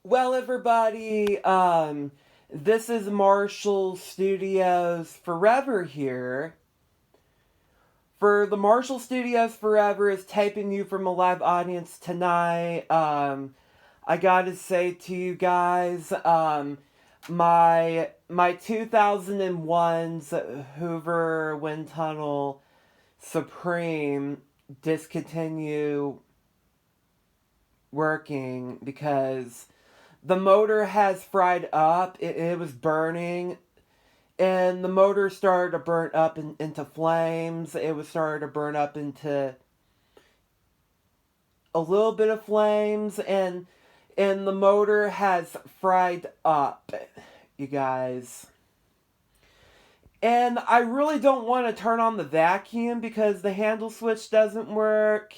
Well, everybody, this is Marshall Studios Forever here. For the Marshall Studios Forever is taping you from a live audience tonight. I gotta say to you guys, my 2001's Hoover wind tunnel Supreme discontinue working because the motor has fried up. It was burning, and the motor started to burn up into flames. It was started to burn up into a little bit of flames, and the motor has fried up, you guys. And I really don't want to turn on the vacuum because the handle switch doesn't work.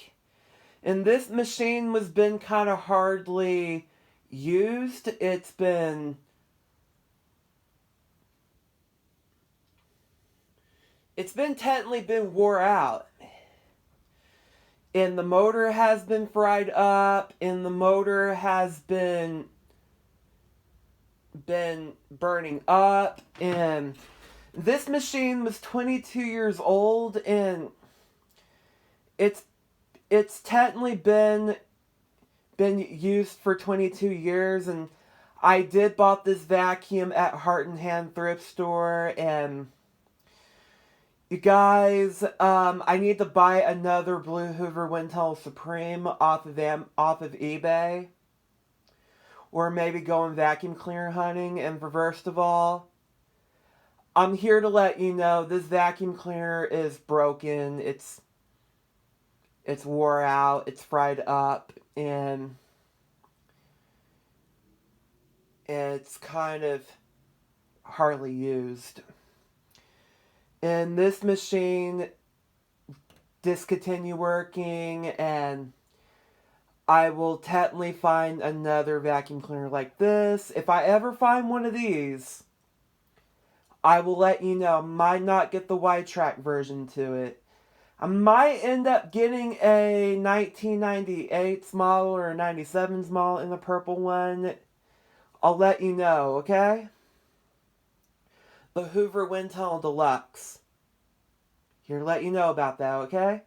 And this machine was been kind of hardly used. It's been technically been wore out. And the motor has been fried up, and the motor has been burning up, and this machine was 22 years old, and it's it's technically been used for 22 years. And I did bought this vacuum at Heart and Hand thrift store. And you guys, I need to buy another Blue Hoover Windtunnel Supreme off of eBay, or maybe going vacuum cleaner hunting. And for first of all, I'm here to let you know this vacuum cleaner is broken. It's wore out. It's fried up, and it's kind of hardly used. And this machine discontinue working, and I will technically find another vacuum cleaner like this. If I ever find one of these, I will let you know. I might not get the wide track version to it. I might end up getting a 1998's model or a 97's model in the purple one. I'll let you know, okay? The Hoover Wind Tunnel Deluxe. Here to let you know about that, okay?